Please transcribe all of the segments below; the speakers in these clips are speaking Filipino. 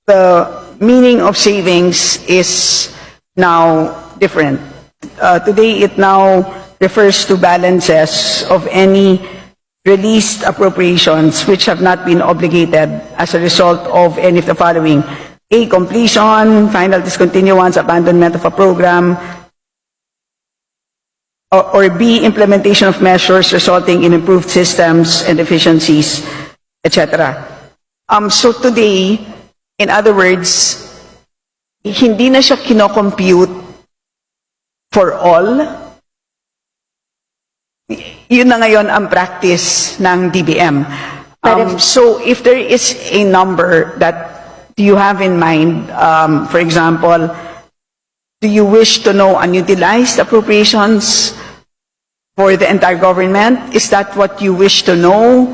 the meaning of savings is now different. Today, it now refers to balances of any released appropriations which have not been obligated as a result of any of the following: A, completion, final discontinuance, abandonment of a program, or B, implementation of measures resulting in improved systems and efficiencies, etc. So today, in other words, hindi na siya kinocompute for all. Yun na ngayon ang practice ng DBM. So if there is a number that you have in mind, for example, do you wish to know unutilized appropriations for the entire government? Is that what you wish to know?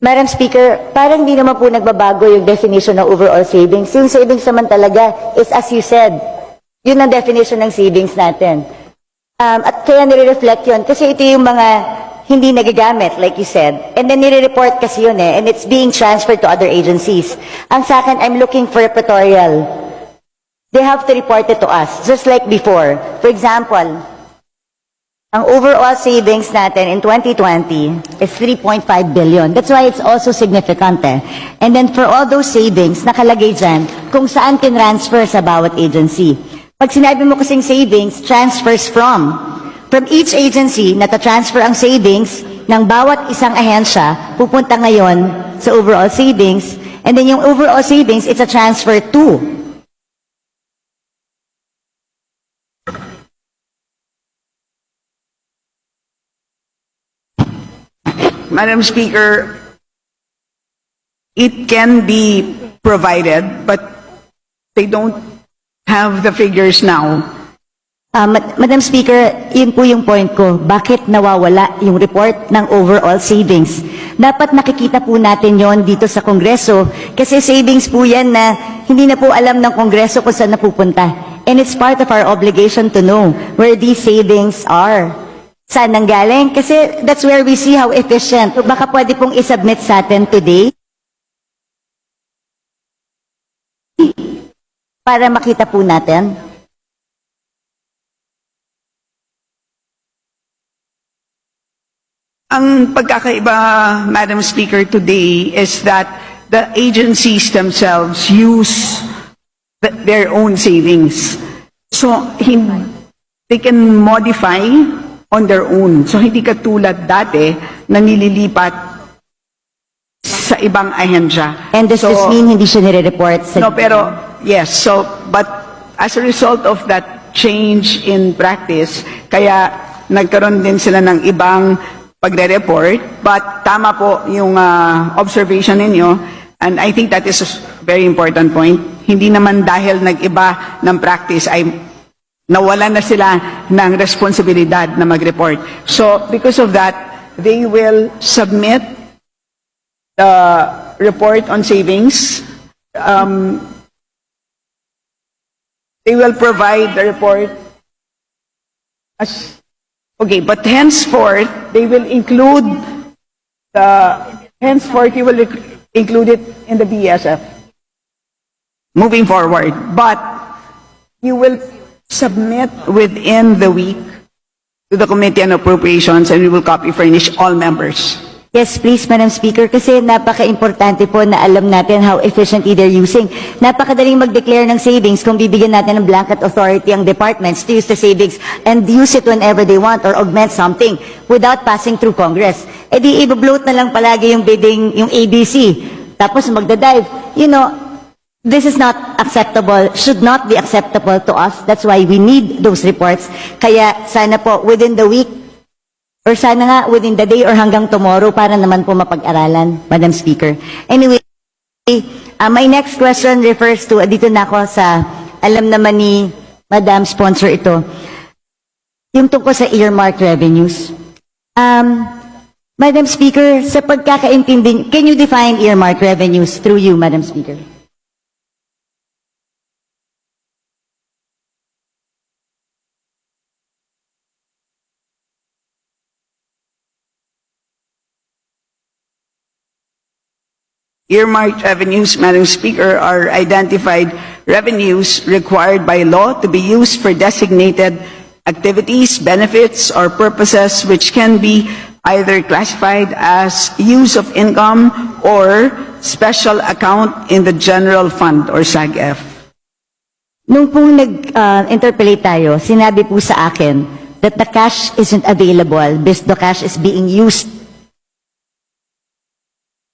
Madam Speaker, parang di naman po nagbabago yung definition ng overall savings. Yung savings naman talaga is, as you said, yun ang definition ng savings natin. At kaya nire-reflect yun kasi ito yung mga hindi nagagamit, like you said. And then nire-report kasi yun and it's being transferred to other agencies. Ang sa akin, I'm looking for a repertorial. They have to report it to us, just like before. For example, ang overall savings natin in 2020 is 3.5 billion. That's why it's also significant And then for all those savings, nakalagay dyan kung saan tinransfer sa bawat agency. Pag sinabi mo kasing savings, transfers from each agency, nata-transfer ang savings ng bawat isang ahensya, pupunta ngayon sa overall savings. And then yung overall savings, it's a transfer to. Madam Speaker, it can be provided, but they don't have the figures now. Madam Speaker, yun po yung point ko. Bakit nawawala yung report ng overall savings? Dapat nakikita po natin yon dito sa Kongreso kasi savings po yan na hindi na po alam ng Kongreso kung saan napupunta. And it's part of our obligation to know where these savings are. Saan nanggaling? Kasi that's where we see how efficient. Baka pwede pong isubmit sa atin today para makita po natin. Ang pagkakaiba, Madam Speaker, today is that the agencies themselves use their own savings. So, they can modify on their own. So, hindi katulad dati na nililipat sa ibang ahensya. And does this mean hindi siya nire-report sa... No, pero, yes. So, but as a result of that change in practice, kaya nagkaroon din sila ng ibang pagre-report. But tama po yung observation ninyo. And I think that is a very important point. Hindi naman dahil nag-iba ng practice ay nawala na sila ng responsibilidad na mag-report. So, because of that, they will submit the report on savings. They will provide the report as, okay, but henceforth, they will include you will include it in the BSF moving forward. But you will submit within the week to the Committee on Appropriations and we will copy furnish all members. Yes, please, Madam Speaker, kasi napaka-importante po na alam natin how efficiently they're using. Napakadaling mag-declare ng savings kung bibigyan natin ng blanket authority ang departments to use the savings and use it whenever they want or augment something without passing through Congress. E di i-bloat na lang palagi yung bidding, yung ABC. Tapos magdadive. You know, this is not acceptable, should not be acceptable to us. That's why we need those reports. Kaya sana po within the week, or sana nga within the day or hanggang tomorrow para naman po mapag-aralan, Madam Speaker. Anyway, my next question refers to, dito na ako sa, alam naman ni Madam Sponsor ito, yung tungkol sa earmark revenues. Madam Speaker, sa pagkakaintindi, can you define earmark revenues through you, Madam Speaker? Earmarked revenues, Madam Speaker, are identified revenues required by law to be used for designated activities, benefits, or purposes which can be either classified as use of income or special account in the general fund or SAGF. Nung pong nag-interpolate tayo, sinabi po sa akin that the cash isn't available because the cash is being used.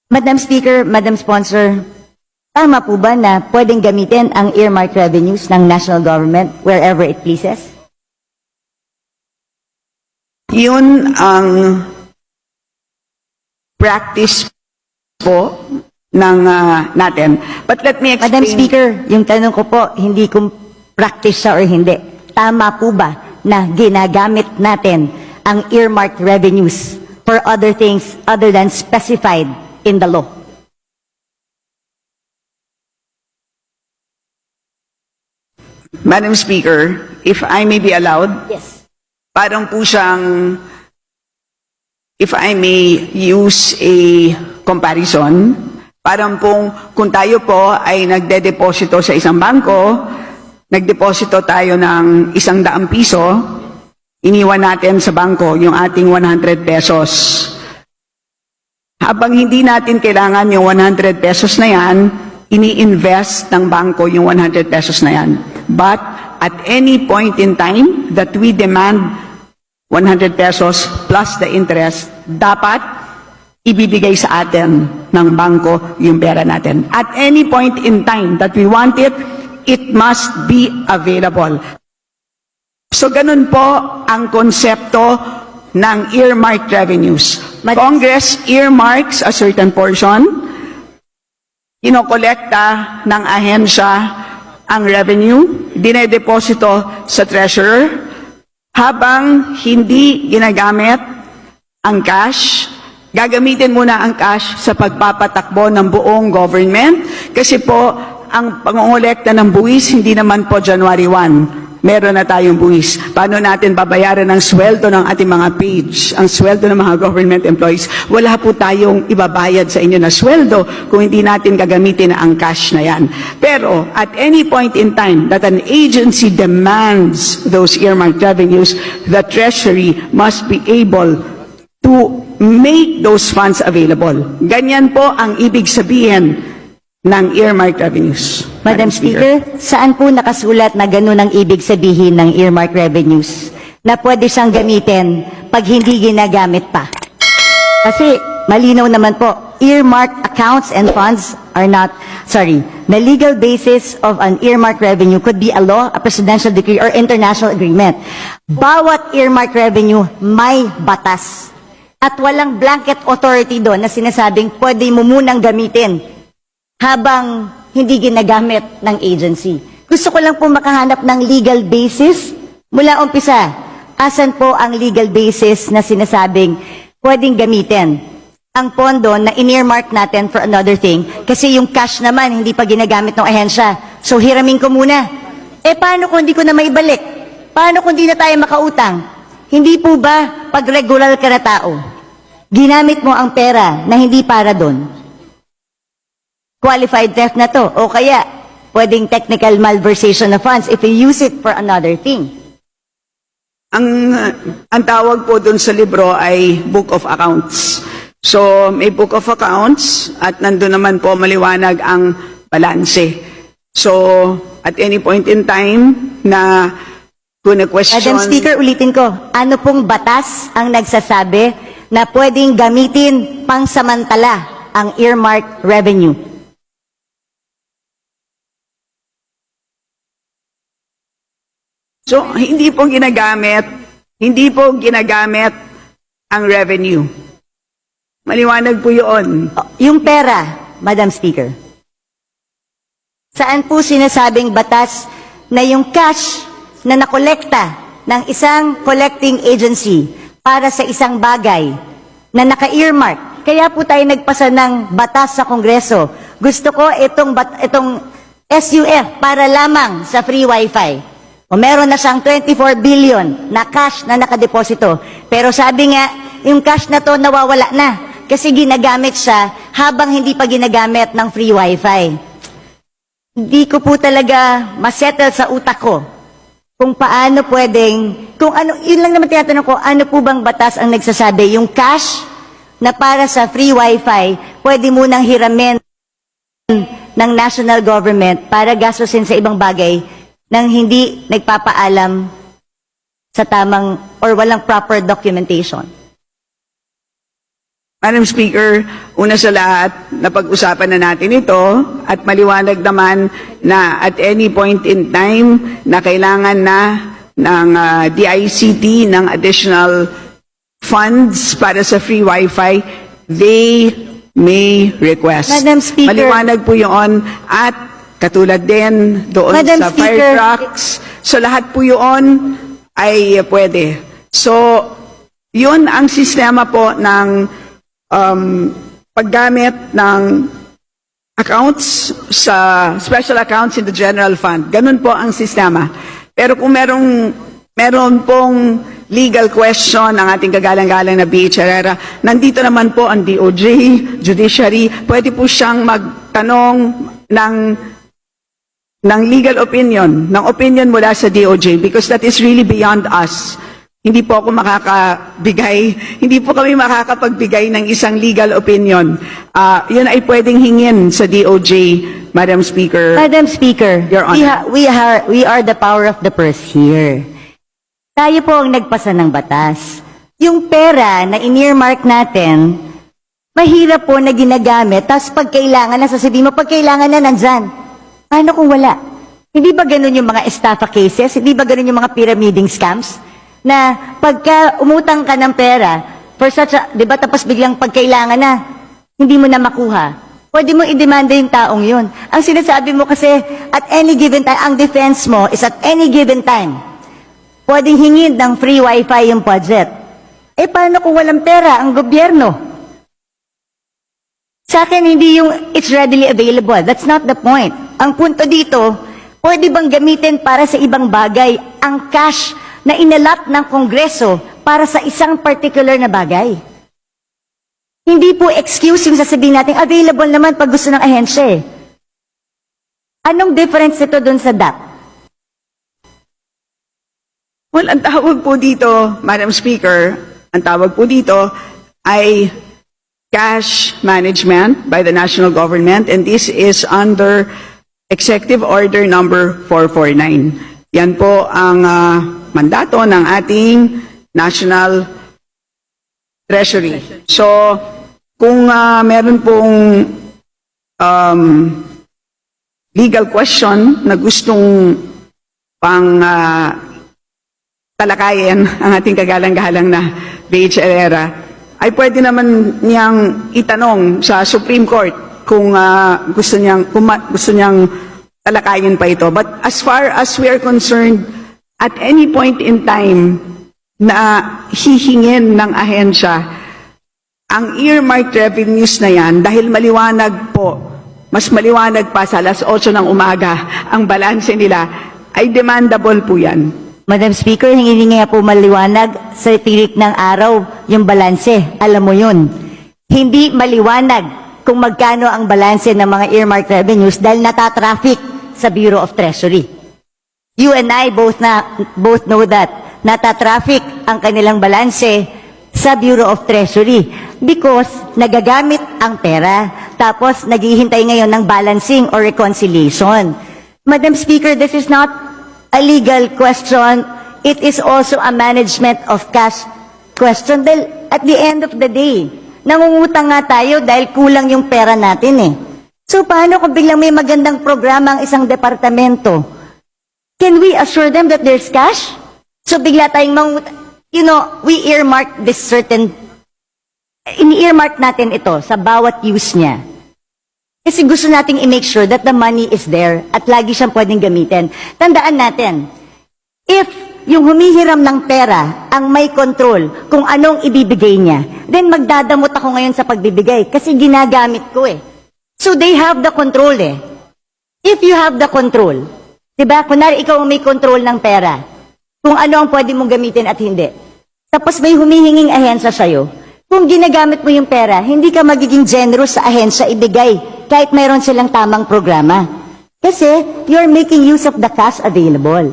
Madam Speaker, Madam Sponsor, tama po ba na pwedeng gamitin ang earmark revenues ng national government wherever it pleases? Yun ang practice po ng natin. But let me explain. Madam Speaker, yung tanong ko po, hindi kung practice siya or hindi. Tama po ba na ginagamit natin ang earmarked revenues for other things other than specified in the law? Madam Speaker, if I may be allowed, Yes. parang po siyang, if I may use a comparison, parang pong kung tayo po ay nagde-deposito sa isang bangko, nagdeposito tayo ng 100 piso, iniwan natin sa bangko yung ating 100 pesos. Habang hindi natin kailangan yung 100 pesos na yan, ini-invest ng bangko yung 100 pesos na yan. But at any point in time that we demand 100 pesos plus the interest, dapat ibibigay sa atin ng bangko yung pera natin. At any point in time that we want it, it must be available. So ganun po ang konsepto ng earmarked revenues. Congress earmarks a certain portion, kinokolekta ng ahensya ang revenue, dinedeposito sa treasurer, habang hindi ginagamit ang cash, gagamitin muna ang cash sa pagpapatakbo ng buong government, kasi po ang pangongolekta ng buwis hindi naman po January 1. Meron na tayong buwis. Paano natin babayaran ang sweldo ng ating mga page, ang sweldo ng mga government employees? Wala po tayong ibabayad sa inyo na sweldo kung hindi natin gagamitin ang cash na yan. Pero at any point in time that an agency demands those earmarked revenues, the Treasury must be able to make those funds available. Ganyan po ang ibig sabihin ng earmarked revenues. Madam Speaker, saan po nakasulat na ganun ang ibig sabihin ng earmark revenues? Na pwede siyang gamitin pag hindi ginagamit pa. Kasi malinaw naman po, earmarked accounts and funds are not, the legal basis of an earmark revenue could be a law, a presidential decree, or international agreement. Bawat earmark revenue may batas. At walang blanket authority doon na sinasabing pwede mo munang gamitin habang hindi ginagamit ng agency. Gusto ko lang po makahanap ng legal basis mula umpisa. Asan po ang legal basis na sinasabing pwedeng gamitin ang pondo na in-earmark natin for another thing kasi yung cash naman hindi pa ginagamit ng ahensya. So hiramin ko muna. Paano kung hindi ko na maibalik? Paano kung hindi na tayo makautang? Hindi po ba pag regular ka na tao, ginamit mo ang pera na hindi para doon? Qualified theft na to. O kaya, pwedeng technical malversation of funds if you use it for another thing. Ang tawag po dun sa libro ay Book of Accounts. So, may Book of Accounts at nandun naman po maliwanag ang balanse. So, at any point in time na kung na-question... Madam Speaker, ulitin ko, ano pong batas ang nagsasabi na pwedeng gamitin pangsamantala ang earmark revenue? So, hindi po ginagamit ang revenue. Maliwanag po yun. Yung pera, Madam Speaker. Saan po sinasabing batas na yung cash na nakolekta ng isang collecting agency para sa isang bagay na naka-earmark? Kaya po tayo nagpasa ng batas sa Kongreso. Gusto ko itong SUF para lamang sa free wifi. O meron na siyang 24 billion na cash na nakadeposito. Pero sabi nga, yung cash na to nawawala na kasi ginagamit siya habang hindi pa ginagamit ng free wifi. Hindi ko po talaga masettle sa utak ko kung paano pwedeng, kung ano, yun lang naman tinatanong ko, ano po bang batas ang nagsasabi, yung cash na para sa free wifi, pwede munang hiramin ng national government para gastusin sa ibang bagay nang hindi nagpapaalam sa tamang or walang proper documentation. Madam Speaker, una sa lahat, napag-usapan na natin ito at maliwanag naman na at any point in time na kailangan na ng DICT ng additional funds para sa free wifi, they may request. Madam Speaker. Maliwanag po yun at katulad din doon Madam sa Speaker. fire trucks. So lahat po yun ay pwede. So yun ang sistema po ng paggamit ng accounts sa special accounts in the general fund. Ganun po ang sistema. Pero kung meron pong legal question ang ating kagalang-galang na B.H. Herrera, nandito naman po ang DOJ, judiciary, pwede po siyang magtanong ng legal opinion, ng opinion mula sa DOJ because that is really beyond us. Hindi po ako hindi po kami makakapagbigay ng isang legal opinion. Yun ay pwedeng hingin sa DOJ, Madam Speaker. Madam Speaker, Your Honor. we are the power of the purse here. Tayo po ang nagpasa ng batas. Yung pera na in-earmark natin, mahirap po na ginagamit, tapos pag kailangan na, sasabihin mo, pag kailangan na, nandyan. Paano kung wala? Hindi ba ganun yung mga estafa cases? Hindi ba ganun yung mga pyramiding scams? Na pagka umutang ka ng pera, for such a, di ba, tapos biglang pagkailangan na, hindi mo na makuha. Pwede mo i-demanda yung taong yun. Ang sinasabi mo kasi, at any given time, ang defense mo is at any given time, pwedeng hingin ng free wifi yung budget. Eh, paano kung walang pera ang gobyerno? Sa akin, hindi yung it's readily available. That's not the point. Ang punto dito, pwede bang gamitin para sa ibang bagay ang cash na inalat ng Kongreso para sa isang particular na bagay? Hindi po excuse yung sasabihin natin, available naman pag gusto ng ahensya eh. Anong difference ito dun sa DAP? Well, ang tawag po dito, Madam Speaker, ang tawag po dito ay cash management by the national government, and this is under Executive Order number 449. Yan po ang mandato ng ating National Treasury. So, kung meron pong legal question na gustong pang talakayin ang ating kagalang-galang na B.H. Herrera, ay pwede naman niyang itanong sa Supreme Court kung gusto niyang talakayin pa ito. But as far as we are concerned, at any point in time na hihingin ng ahensya, ang earmarked revenues na yan, dahil maliwanag po, mas maliwanag pa sa alas 8 ng umaga, ang balanse nila, ay demandable po yan. Madam Speaker, hindi nga po maliwanag sa tirik ng araw yung balanse. Alam mo yun. Hindi maliwanag kung magkano ang balanse ng mga earmarked revenues dahil natatraffic sa Bureau of Treasury. You and I both know that natatraffic ang kanilang balanse sa Bureau of Treasury because nagagamit ang pera tapos naghihintay ngayon ng balancing or reconciliation. Madam Speaker, this is not a legal question. It is also a management of cash question. Dahil at the end of the day, nangungutang nga tayo dahil kulang yung pera natin eh. So paano kung biglang may magandang programa ang isang departamento? Can we assure them that there's cash? So bigla tayong we earmark this certain, ini-earmark natin ito sa bawat use niya. Kasi gusto nating i-make sure that the money is there at lagi siyang pwedeng gamitin. Tandaan natin, if yung humihiram ng pera ang may control kung anong ibibigay niya, then magdadamot ako ngayon sa pagbibigay kasi ginagamit ko eh. So they have the control eh. If you have the control, diba? Kunwari ikaw ang may control ng pera, kung ano ang pwede mong gamitin at hindi. Tapos may humihinging ahensya sa'yo, Kung ginagamit mo yung pera, hindi ka magiging generous sa ahensya ibigay kahit mayroon silang tamang programa. Kasi you're making use of the cash available.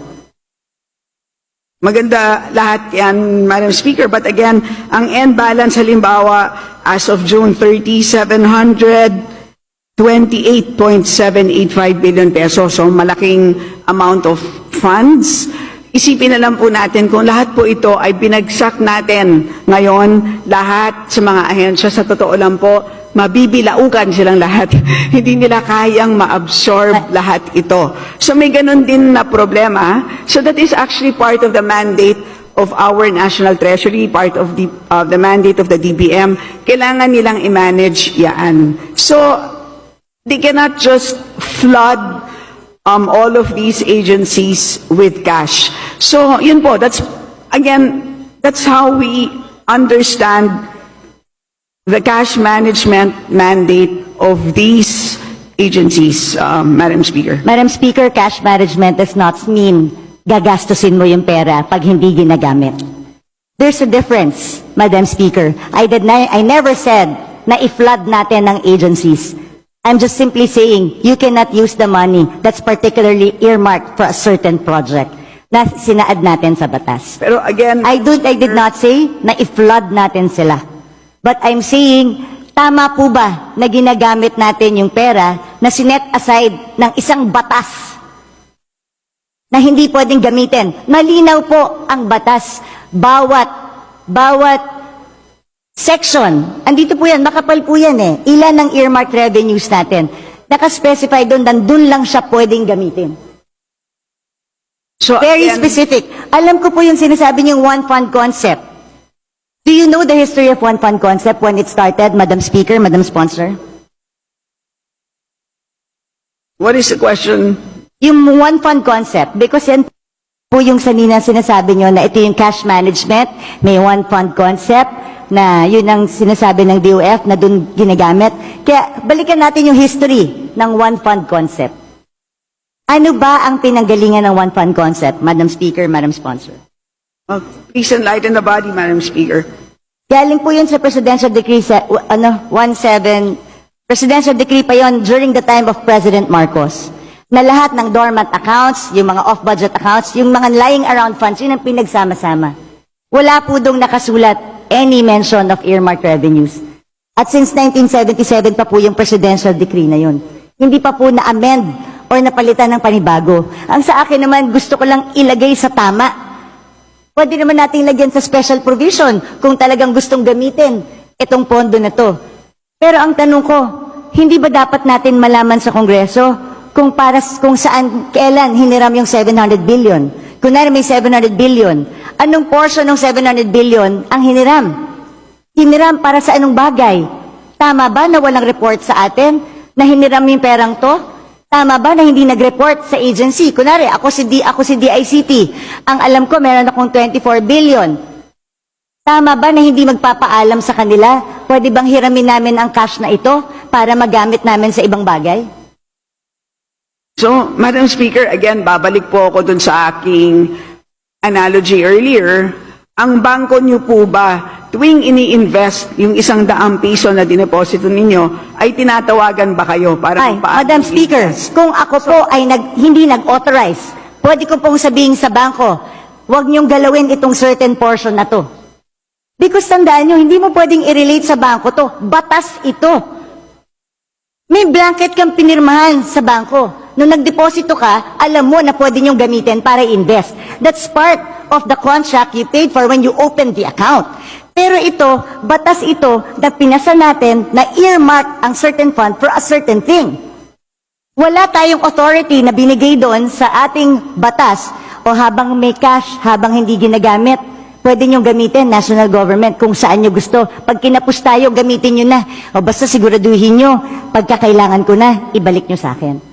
Maganda lahat yan, Madam Speaker. But again, ang end balance halimbawa as of June 30, 728.785 billion pesos. So malaking amount of funds. Isipin na lang po natin kung lahat po ito ay binagsak natin ngayon, lahat sa mga ahensya, sa totoo lang po, mabibilaukan silang lahat. Hindi nila kayang ma-absorb lahat ito. So may ganun din na problema. So that is actually part of the mandate of our National Treasury, part of the mandate of the DBM. Kailangan nilang i-manage yan. So they cannot just flood all of these agencies with cash. So, yun po, that's how we understand the cash management mandate of these agencies, Madam Speaker. Madam Speaker, cash management does not mean gagastusin mo yung pera pag hindi ginagamit. There's a difference, Madam Speaker. I never said na i-flood natin ng agencies. I'm just simply saying, you cannot use the money that's particularly earmarked for a certain project na sinaad natin sa batas. Pero again, I did not say na i-flood natin sila. But I'm saying, tama po ba na ginagamit natin yung pera na sinet aside ng isang batas na hindi pwedeng gamitin? Malinaw po ang batas. Bawat section, andito po yan, makapal po yan eh. Ilan ang earmark revenues natin? Nakaspecify doon, nandun lang siya pwedeng gamitin. so Very again, specific. Alam ko po yung sinasabi niyong one fund concept. Do you know the history of one fund concept when it started, Madam Speaker, Madam Sponsor? what is the question? Yung one fund concept, because yan po yung sanina sinasabi niyo na ito yung cash management, may one fund concept, na yun ang sinasabi ng DOF na dun ginagamit. Kaya balikan natin yung history ng one fund concept. Ano ba ang pinanggalingan ng one fund concept, Madam Speaker, Madam Sponsor? Please enlighten the body, Madam Speaker. Galing po yun sa Presidential Decree Presidential Decree pa yon during the time of President Marcos. Na lahat ng dormant accounts, yung mga off-budget accounts, yung mga lying around funds, yun ang pinagsama-sama. Wala po dong nakasulat any mention of earmark revenues. At since 1977 pa po yung Presidential Decree na yun. Hindi pa po na-amend or napalitan ng panibago. Ang sa akin naman, gusto ko lang ilagay sa tama. Pwede naman natin lagyan sa special provision kung talagang gustong gamitin itong pondo na to. Pero ang tanong ko, hindi ba dapat natin malaman sa Kongreso kung saan, kailan hiniram yung 700 billion? Kunwari may 700 billion, anong portion ng 700 billion ang hiniram? Hiniram para sa anong bagay? Tama ba na walang report sa atin na hiniram yung perang to? Tama ba na hindi nag-report sa agency? Kunwari, ako si DICT. Ang alam ko, meron akong 24 billion. Tama ba na hindi magpapaalam sa kanila? Pwede bang hiramin namin ang cash na ito para magamit namin sa ibang bagay? So, Madam Speaker, again, babalik po ako dun sa aking analogy earlier. Ang bangko niyo po ba, tuwing ini-invest yung 100 piso na dineposito ninyo, ay tinatawagan ba kayo para Ay, Madam Speaker, kung ako po ay hindi nag-authorize, pwede ko pong sabihin sa bangko, huwag niyong galawin itong certain portion na to. Because tandaan niyo, hindi mo pwedeng i-relate sa bangko to. Batas ito. May blanket kang pinirmahan sa bangko. Nung nagdeposito ka, alam mo na pwede niyong gamitin para invest. That's part of the contract you paid for when you opened the account. Pero ito, batas ito na pinasa natin na earmark ang certain fund for a certain thing. Wala tayong authority na binigay doon sa ating batas o habang may cash, habang hindi ginagamit, pwede niyong gamitin, national government, kung saan niyo gusto. Pag kinapos tayo, gamitin niyo na. O basta siguraduhin niyo, pagkakailangan ko na, ibalik niyo sa akin.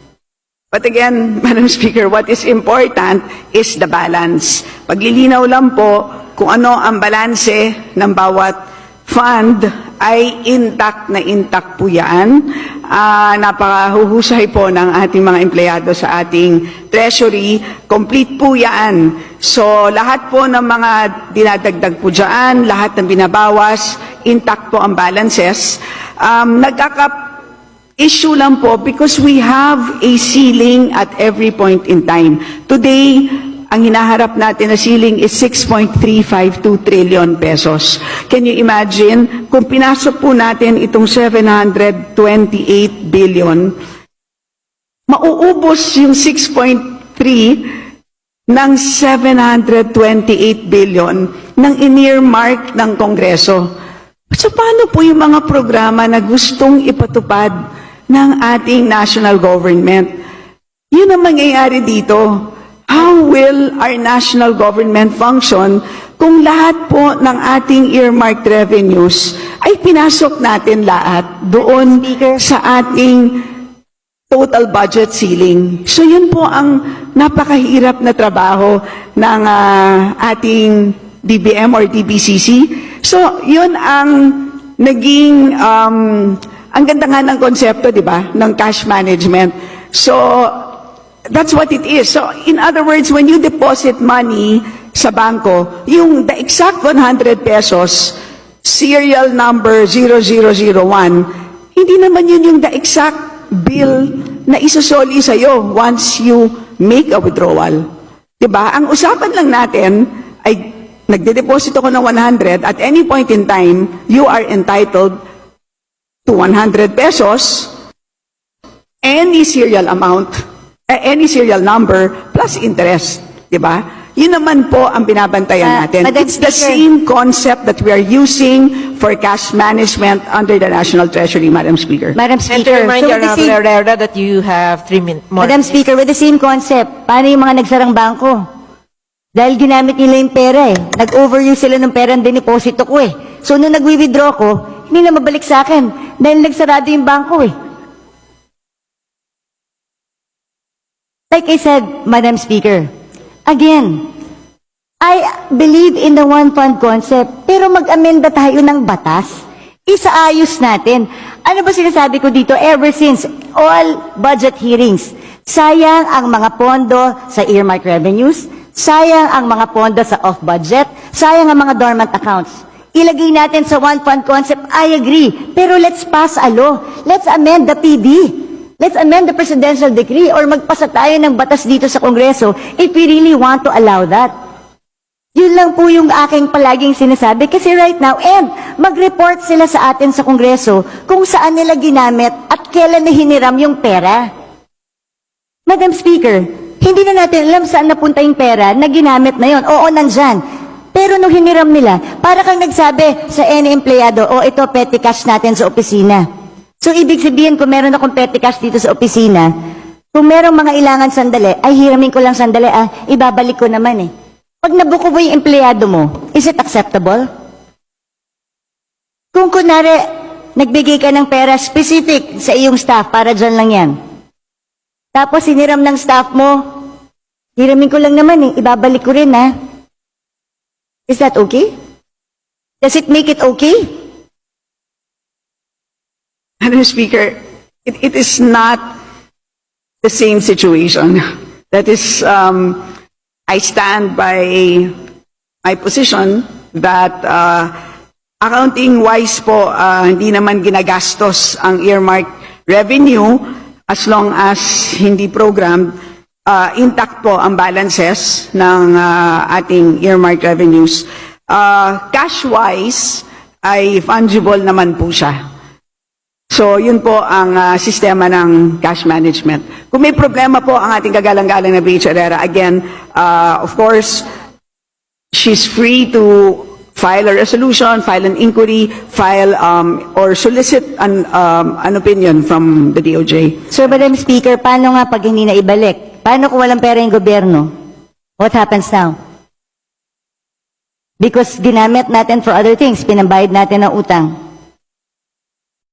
But again, Madam Speaker, what is important is the balance. Paglilinaw lang po kung ano ang balanse ng bawat fund ay intact na intact po yan. Napakahuhusay po ng ating mga empleyado sa ating treasury. Complete po yan. So lahat po ng mga dinadagdag po dyan, lahat ng binabawas, intact po ang balances. Issue lang po because we have a ceiling at every point in time. Today, ang hinaharap natin na ceiling is 6.352 trillion pesos. Can you imagine, kung pinasok po natin itong 728 billion, mauubos yung 6.3 ng 728 billion ng in-earmark ng Kongreso. So paano po yung mga programa na gustong ipatupad ng ating national government? Yun ang mangyayari dito. How will our national government function kung lahat po ng ating earmarked revenues ay pinasok natin lahat doon sa ating total budget ceiling? So yun po ang napakahirap na trabaho ng ating DBM or DBCC. So yun ang naging, ang ganda nga ng konsepto, di ba, ng cash management. So that's what it is. So in other words, when you deposit money sa bangko, yung the exact 100 pesos, serial number 0001, hindi naman yun yung the exact bill na isusoli sa'yo once you make a withdrawal. Diba? Ang usapan lang natin ay nagde-deposit ako ng 100, at any point in time, you are entitled to 100 pesos, any serial amount, any serial number, plus interest. Diba? Yun naman po ang binabantayan natin. Madam It's the Speaker. same concept that we are using for cash management under the National Treasury, Madam Speaker. Madam And to Speaker, remind so you, with the Honorable same, Herrera, that you have 3 minutes more. Madam Speaker, with the same concept, paano yung mga nagsarang bangko? Dahil ginamit nila yung pera eh. Nag-overuse sila ng pera ang diniposito ko eh. So nung nag-withdraw ko, hindi na mabalik sa akin dahil nagsarado yung bangko eh. Like I said, Madam Speaker, again, I believe in the one fund concept, pero mag-amenda tayo ng batas. Isaayos natin. Ano ba sinasabi ko dito ever since all budget hearings? Sayang ang mga pondo sa earmark revenues, sayang ang mga pondo sa off-budget, sayang ang mga dormant accounts. Ilagay natin sa one fund concept, I agree. Pero let's pass a law. Let's amend the PD. Let's amend the presidential decree or magpasa tayo ng batas dito sa Kongreso if we really want to allow that. Yun lang po yung aking palaging sinasabi kasi right now, and mag-report sila sa atin sa Kongreso kung saan nila ginamit at kailan na hiniram yung pera. Madam Speaker, hindi na natin alam saan napunta yung pera na ginamit na yon. Oo, nandyan. Pero nung hiniram nila, para kang nagsabi sa any empleyado, o ito petty cash natin sa opisina. So ibig sabihin, kung meron akong petty cash dito sa opisina, kung merong mga ilangan sandali, ay hiramin ko lang sandali, ibabalik ko naman eh. Pag nabuko mo yung empleyado mo, is it acceptable? Kung kunwari, nagbigay ka ng pera specific sa iyong staff, para dyan lang yan. Tapos hiniram ng staff mo, hiramin ko lang naman ibabalik ko rin Is that okay? Does it make it okay? Madam Speaker, it is not the same situation. That is, I stand by my position that accounting-wise po, hindi naman ginagastos ang earmark revenue as long as hindi programmed. Intact po ang balances ng ating earmark revenues. Cash-wise, ay fungible naman po siya. So, yun po ang sistema ng cash management. Kung may problema po ang ating kagalang-galang na BH Herrera, again, of course, she's free to file a resolution, file an inquiry, file or solicit an opinion from the DOJ. Sir, Madam Speaker, paano nga pag hindi na ibalik? Paano kung walang pera yung gobyerno? What happens now? Because ginamit natin for other things, pinambayad natin ng utang.